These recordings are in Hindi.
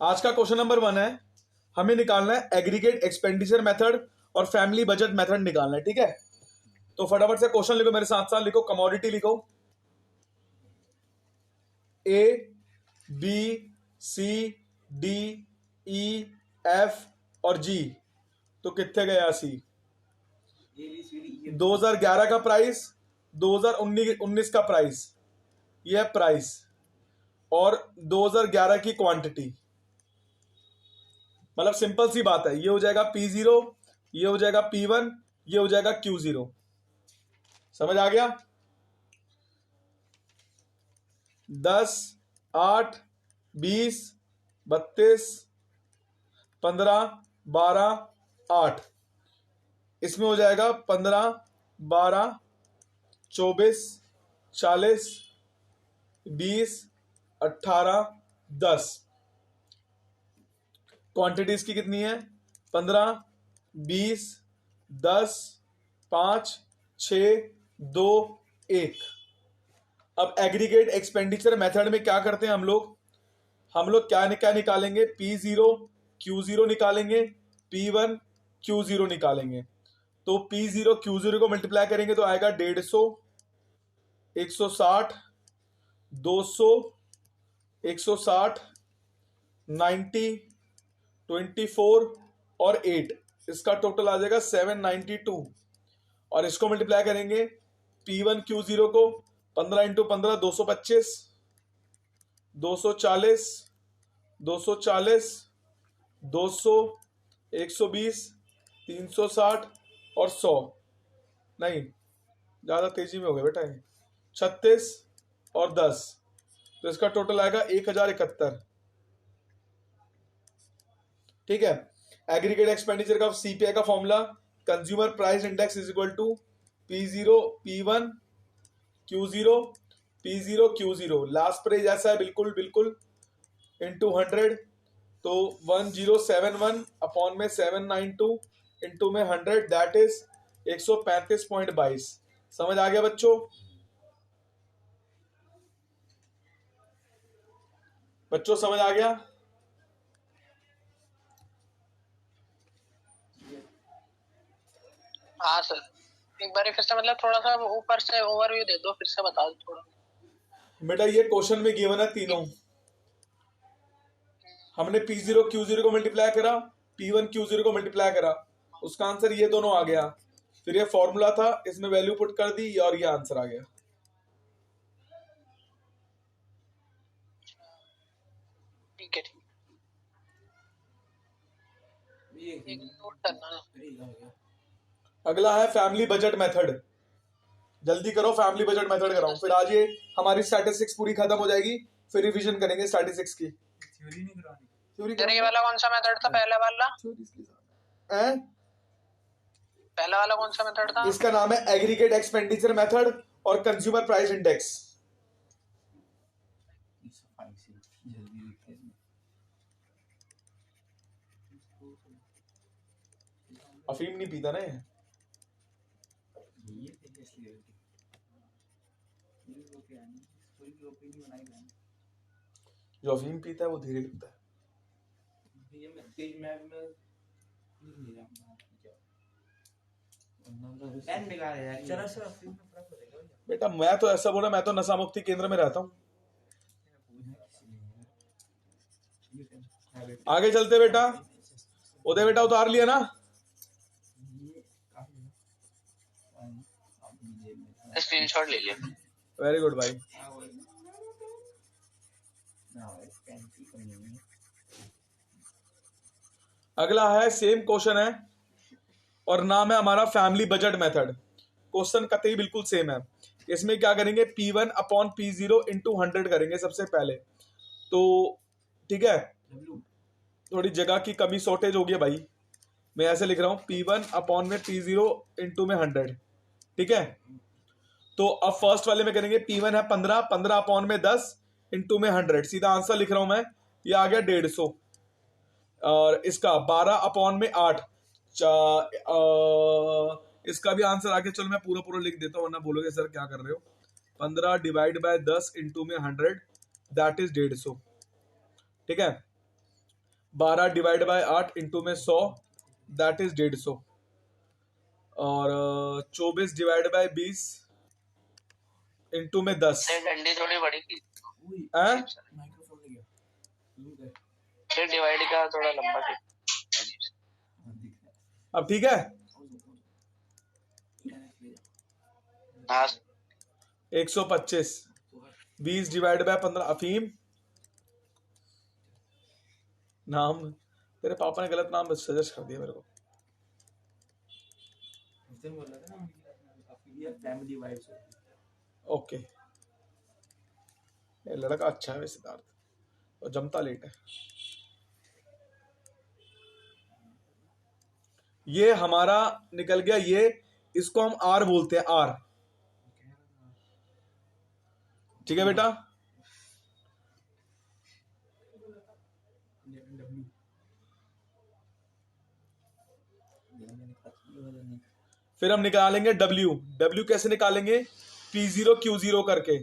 आज का क्वेश्चन नंबर 1 है, हमें निकालना है एग्रीगेट एक्सपेंडिचर मेथड और फैमिली बजट मेथड निकालना है। ठीक है, तो फटाफट से क्वेश्चन लिखो, मेरे साथ साथ लिखो। कमोडिटी लिखो A B C D E F और जी, तो कितने गया सी? 2011 का प्राइस, 2019 का प्राइस, ये है प्राइस, और 2011 की क्वांटिटी। मतलब सिंपल सी बात है, ये हो जाएगा P0, ये हो जाएगा P1, ये हो जाएगा Q0। समझ आ गया? 10, 8, 20, 32, 15, 12, 8, इसमें हो जाएगा 15, 12, 24, 40, 20, 18, 10। क्वांटिटीज की कितनी है? 15, 20, 10, 5, 6, 2, 1। अब एग्रीगेट एक्सपेंडिचर मेथड में क्या करते हैं हम लोग क्या निकालेंगे? P0 Q0 निकालेंगे, P1 Q0 निकालेंगे। तो P0 Q0 को मल्टीप्लाई करेंगे तो आएगा 150, 160, 200, 160, 90, 24 और 8, इसका टोटल आ जाएगा 792। और इसको मल्टीप्लाई करेंगे P1 Q0 को 15 इंटू 15 225, 240, 240, 200, 120, 360 और 100। नहीं, ज्यादा तेजी में हो गया बेटा ये। 36 और 10, तो इसका टोटल आएगा 1071। ठीक है, एग्रीगेट एक्सपेंडिचर का सीपीआई का formula consumer price index is equal to P0 P1 Q0 P0 Q0। Last price ऐसा है, बिल्कुल बिल्कुल, इंटू 100, तो 1071 अपॉन में 792 इंटू में 100, दैट इज 135.22। समझ आ गया बच्चों? बच्चों समझ आ गया? हाँ सर, एक बार फिर से मतलब थोड़ा सा ऊपर से ओवरव्यू दे दो, फिर से बता दो थोड़ा। बेटा ये क्वेश्चन में गिवन है तीनों। हमने P0 Q0 को मल्टीप्लाई करा, P1 Q0 को मल्टीप्लाई करा, उसका आंसर ये दोनों आ गया। फिर ये फॉर्मूला था, इसमें वैल्यू पुट कर दी और ये आंसर आ गया। ठीक है, एक नोट करना। अगला है फैमिली बजट मेथड। जल्दी करो, फैमिली बजट मेथड कराऊं, फिर आज ये हमारी स्टैटिस्टिक्स पूरी खत्म हो जाएगी, फिर रिवीजन करेंगे स्टैटिस्टिक्स की। थ्योरी नहीं करानी। थ्योरी ये वाला कौन सा मेथड था? पहला वाला पहला वाला कौन सा मेथड था? इसका नाम है एग्रीगेट एक्सपेंडिचर मेथड और कंज्यूमर प्राइस इंडेक्स। अफीम नहीं पीता ना ये? जो अफीम पीता है वो धीरे लिखता है। बेटा मैं तो ऐसा बोला, मैं तो नशा मुक्ति केंद्र में रहता हूँ। आगे चलते बेटा। उदय बेटा उतार लिया ना? स्क्रीनशॉट ले लिया। वेरी गुड भाई। अगला है, सेम क्वेश्चन है और नाम है हमारा फैमिली बजट मेथड। क्वेश्चन कतई बिल्कुल सेम है। इसमें क्या करेंगे? P1 अपॉन P0 इंटू 100 करेंगे सबसे पहले। तो ठीक है, थोड़ी जगह की कमी शॉर्टेज हो गई है भाई, मैं ऐसे लिख रहा हूं P1 अपॉन में P0 इंटू में 100। ठीक है, तो अब फर्स्ट वाले में करेंगे P1 है 15, 15 अपॉन में 10 इंटू में 100। सीधा आंसर लिख रहा हूं मैं, ये आ गया 150। और इसका 12 अपॉन में 8, इसका भी आंसर आगे, चलो मैं पूरा पूरा लिख देता हूं वरना बोलोगे सर क्या कर रहे हो। 15 डिवाइड बाय 10 इंटू में 100, दैट इज 150। ठीक है, 12 डिवाइड बाय 8 इंटू में 100 दैट इज 150। और 24 डिवाइड बाय 20 इंटू में 10 डंडी थोड़ी बड़ी की हैं? फिर डिवाइड का थोड़ा लंबा थी। अब ठीक है। हाँ 125 20 डिवाइड बाय 15 अफीम नाम तेरे पापा ने गलत नाम सजेस्ट कर दिया मेरे को। ओके ये लड़का अच्छा है सिद्धार्थ और जमता लेट है। ये हमारा निकल गया, ये इसको हम आर बोलते हैं, आर। ठीक है बेटा। फिर हम निकालेंगे डब्ल्यू। डब्ल्यू कैसे निकालेंगे? P0 Q0 करके।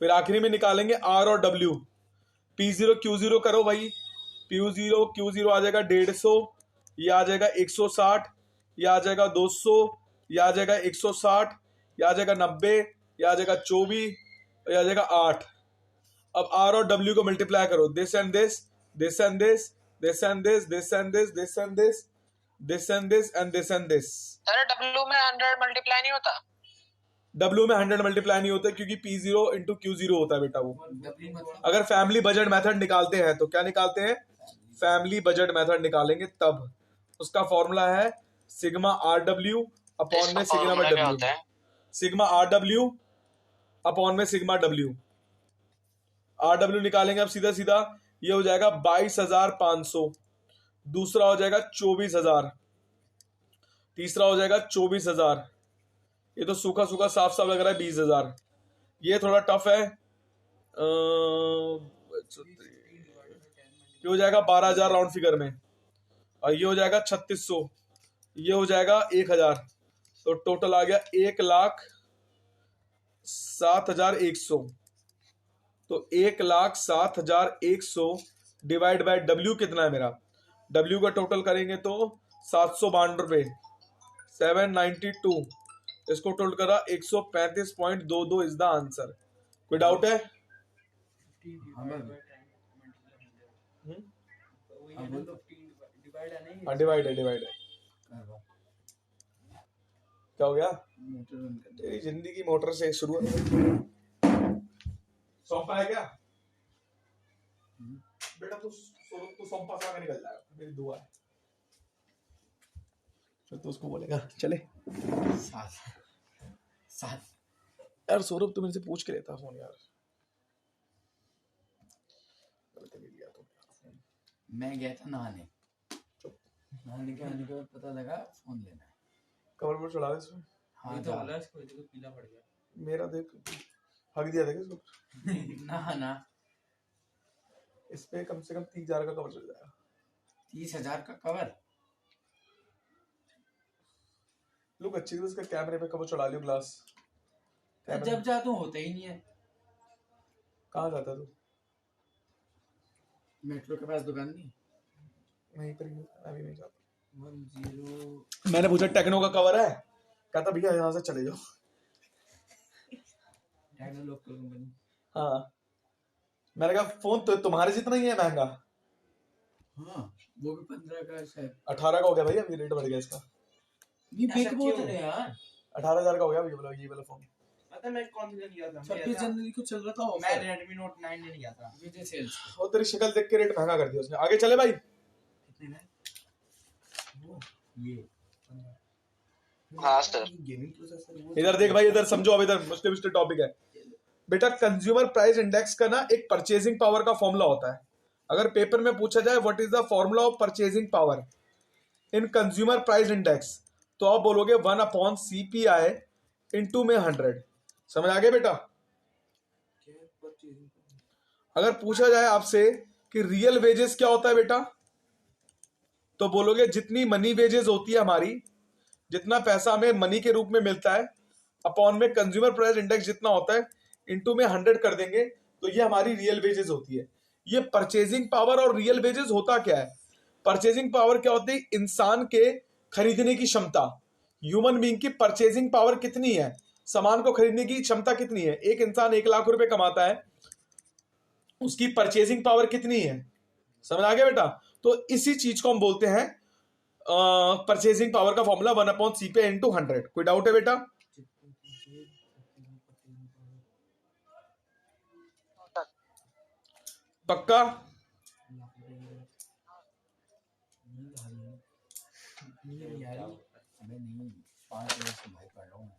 फिर आखिरी में निकालेंगे आर और डब्ल्यू। P0 Q0 करो भाई। P0 Q0 आ जाएगा 150, ये आ जाएगा 160, ये आ जाएगा 200, ये आ जाएगा 160, ये आ जाएगा 90, ये आ जाएगा 24, ये आ जाएगा 8। अब आर और डब्ल्यू को मल्टीप्लाई करो, this and this, this and this, this and this, this and this, this and this, this and this and this and this. Sir W में 100 मल्टीप्लाई नहीं होता? डब्ल्यू में 100 मल्टीप्लाई नहीं होता क्योंकि P0 इंटू Q0 होता है बेटा वो। अगर फैमिली बजट मेथड निकालते हैं तो क्या निकालते हैं? फैमिली बजट मेथड निकालेंगे तब उसका फॉर्मूला है सिग्मा आर डब्ल्यू अपॉन में sigma W. Sigma R W upon में सिग्मा डब्ल्यू। आर डब्ल्यू निकालेंगे अब सीधा सीधा, ये हो जाएगा 22,500, दूसरा हो जाएगा 24,000, तीसरा हो जाएगा 24,000, ये तो सूखा सूखा साफ साफ लग रहा है 20,000। ये थोड़ा टफ है, ये हो जाएगा 12,000 राउंड फिगर में, और ये हो जाएगा 3600, ये हो जाएगा 1,000, तो टोटल आ गया 1,07,100। तो 1,07,100 डिवाइड बाय डब्ल्यू कितना है मेरा? डब्ल्यू का टोटल करेंगे तो 752 रुपये, 792, इसको टोटल करा 135.22 इज द आंसर। कोई डाउट है? डिवाइड है, डिवाइड है। क्या हो गया? तेरी जिंदगी मोटर से शुरू है। सौंपा है क्या बेटा? तू सौंपा सा निकल जाएगा, मेरी दुआ है। फिर तो उसको बोलेगा चले साथ। यार सौरभ तू मेरे से पूछ के लेता फोन यार। मैं गया था नहाने के आने के बाद पता लगा फोन लेना है। कवर पर चढ़ा दे इसमें। हाँ तो बोला इसको, देखो पीला पड़ गया मेरा, देख हक दिया देख इसको। ना इस पे कम से कम 30,000 का कवर चल जाएगा। 30,000 का कवर? लोग अच्छी तरह इसका कैमरे पे कवर चढ़ा लियो ग्लास। जब जा तो होता ही नहीं है। कहाँ जाता तू? मेट्रो के पास दुकान नहीं, वहीं पर ही अभी नहीं जाता। 10। मैंने पूछा टेक्नो का कवर है, कहता भैया यहाँ से चले जाओ। Techno local company. हाँ मैंने कहा फोन तो तुम्हारे जितना ही है महंगा। हाँ वो भी 15 का शायद। 18 का हो गया भाई, अभी रेट बढ़ गया इसका। ये बिग बहुत है यार। 18,000 का हो गया ये वाला फोन। पता मैं कौन सा लिया था? 26 जनवरी को चल रहा था मैं Redmi Note 9 ले लिया था विजय सेल्स। वो तेरी शक्ल देख के रेट महंगा कर दिया उसने। आगे चले भाई। कितने में? ये हाँ सर। गेमिंग प्रोसेसर वो इधर देख भाई, इधर समझो। अब इधर मुश्किल टॉपिक है बेटा। कंज्यूमर प्राइस इंडेक्स का ना एक परचेजिंग पावर का फॉर्मूला होता है। अगर पेपर में पूछा जाए what is the formula of purchasing power in consumer price index, तो आप बोलोगे 1/CPI इंटू में 100। समझ आ गया बेटा? अगर पूछा जाए आपसे कि रियल वेजेस क्या होता है बेटा, तो बोलोगे जितनी मनी वेजेस होती है हमारी, जितना पैसा हमें मनी के रूप में मिलता है, अपॉन में कंज्यूमर प्राइस इंडेक्स जितना होता है, इंटू में 100 कर देंगे, तो ये हमारी रियल वेजेस होती है। ये परचेजिंग पावर और रियल वेजेस होता क्या है? परचेजिंग पावर क्या होती है? इंसान के खरीदने की क्षमता। ह्यूमन बीइंग की परचेजिंग पावर कितनी है, सामान को खरीदने की क्षमता कितनी है? एक इंसान 1,00,000 रुपए कमाता है, उसकी परचेजिंग पावर कितनी है? समझ आ गया बेटा? तो इसी चीज को हम बोलते हैं परचेजिंग पावर का फॉर्मूला 1/C पे इंटू 100। कोई डाउट है बेटा? पक्का? मैं नहीं 5 मिनट से भाई पढ़ रहा हूँ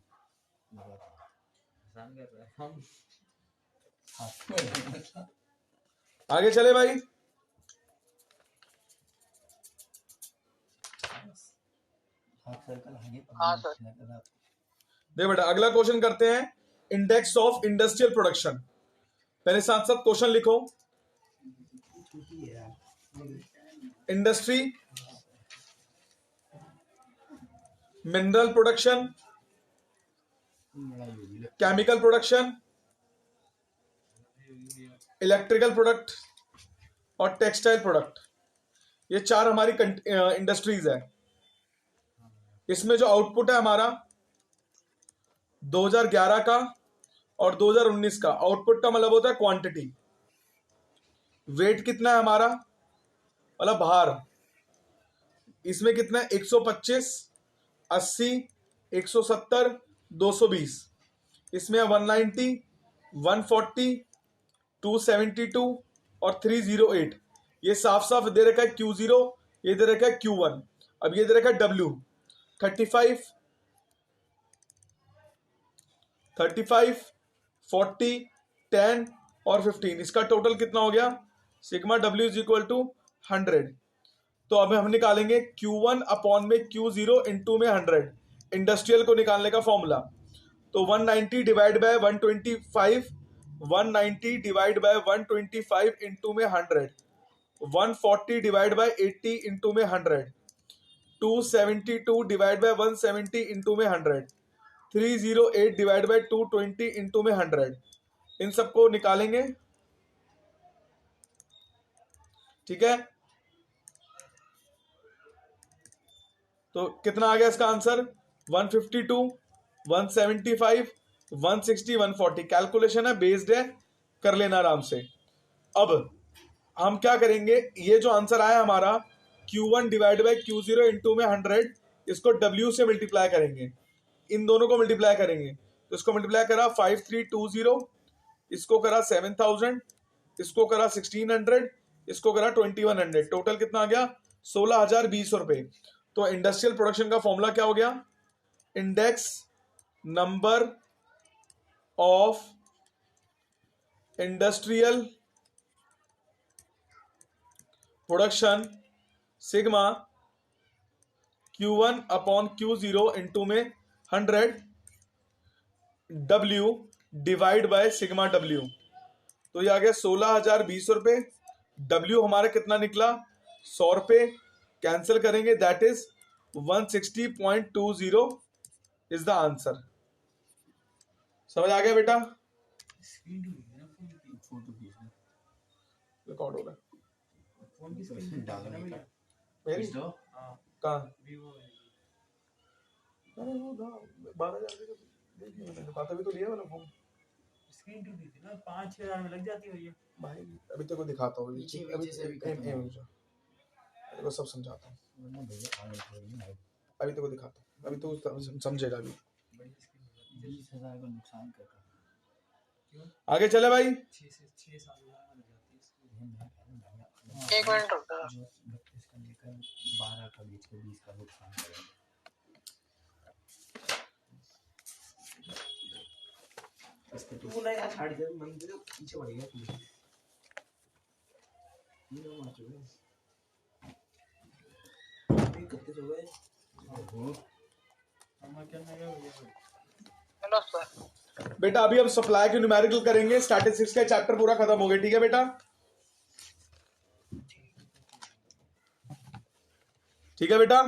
आगे चले भाई। हाँ सर। देख बेटा अगला क्वेश्चन करते हैं, इंडेक्स ऑफ इंडस्ट्रियल प्रोडक्शन। पहले साथ साथ क्वेश्चन लिखो। Industry, mineral production, chemical production, electrical product और टेक्सटाइल प्रोडक्ट, ये 4 हमारी इंडस्ट्रीज है। इसमें जो आउटपुट है हमारा 2011 का और 2019 का, आउटपुट का मतलब होता है क्वांटिटी। वेट कितना है हमारा, मतलब भार, इसमें कितना है 125, 80, 170, 220। इसमें 190, 140, 272 और 308। ये साफ साफ दे रखा है Q0, ये दे रखा है Q1। अब ये दे रखा है W 35, 35, 40, 10 और 15। इसका टोटल कितना हो गया? Sigma W is equal to 100। तो अब हम निकालेंगे Q1 अपॉन में Q0 इंटू में 100, इंडस्ट्रियल को निकालने का फॉर्मूला। तो 190 divide by 125, 190 divide by 125 into में 100, 140 डिवाइड बाय 80 इंटू में 100, 272 डिवाइड बाय 170 इंटू में 100, 308 डिवाइड बाय 220 इंटू में 100। इन सबको निकालेंगे, ठीक है? तो कितना आ गया इसका आंसर? 152, 175, 160, 140। कैलकुलेशन है, बेस्ड है, कर लेना आराम से। अब हम क्या करेंगे, ये जो आंसर आया हमारा Q1 divide by Q0 into में 100, इसको W से मल्टीप्लाई करेंगे, इन दोनों को मल्टीप्लाई करेंगे। तो इसको मल्टीप्लाई करा 5320, इसको करा 7000, इसको करा 1600, इसको करा 2100। टोटल कितना आ गया? 16,020 रुपए। तो इंडस्ट्रियल प्रोडक्शन का फॉर्मूला क्या हो गया? Index number of industrial production sigma Q1 upon Q0 into में 100 W divide by sigma W। तो ये आ गया 16,020 रुपए। W हमारा कितना निकला? 100 रुपए। कैंसिल करेंगे, that is 160.20 is the answer. समझ आ गया बेटा? रिकॉर्ड हो रहा है फोन की स्क्रीन डालने का मेरी दो कहाँ? Vivo अरे वो 12,000 देखिए, मैंने बात अभी तो लिया वाला फोन स्क्रीन टूट गई थी ना, 5-6 हजार में लग जाती है ये। भाई। अभी तेरे को दिखाता हूँ, नीचे अभी नीचे से भी तेरे को सब समझाता हूँ, वरना भैया आगे थोड़ी ना अभी तेरे को दिखाता हूँ, अभी तो समझेगा अभी। बड़ी स्क्रीन 20,000 का नुकसान कर आगे चले भाई। 6 साल में लग जाती है स्क्रीन। एक मिनट रुक जाओ। 32 का लेकर 12 का बेच के 20 का नुकसान करेंगे। तू ना यार छाड़ दे, मंदिर पीछे पड़ गया तू। ये मार चुके ये कितने हो गए? ओहो हम क्या ना गया हेलो सर। बेटा अभी हम सप्लाई के न्यूमेरिकल करेंगे, स्टैटिस्टिक्स का चैप्टर पूरा खत्म हो गया, ठीक है बेटा? ठीक है बेटा?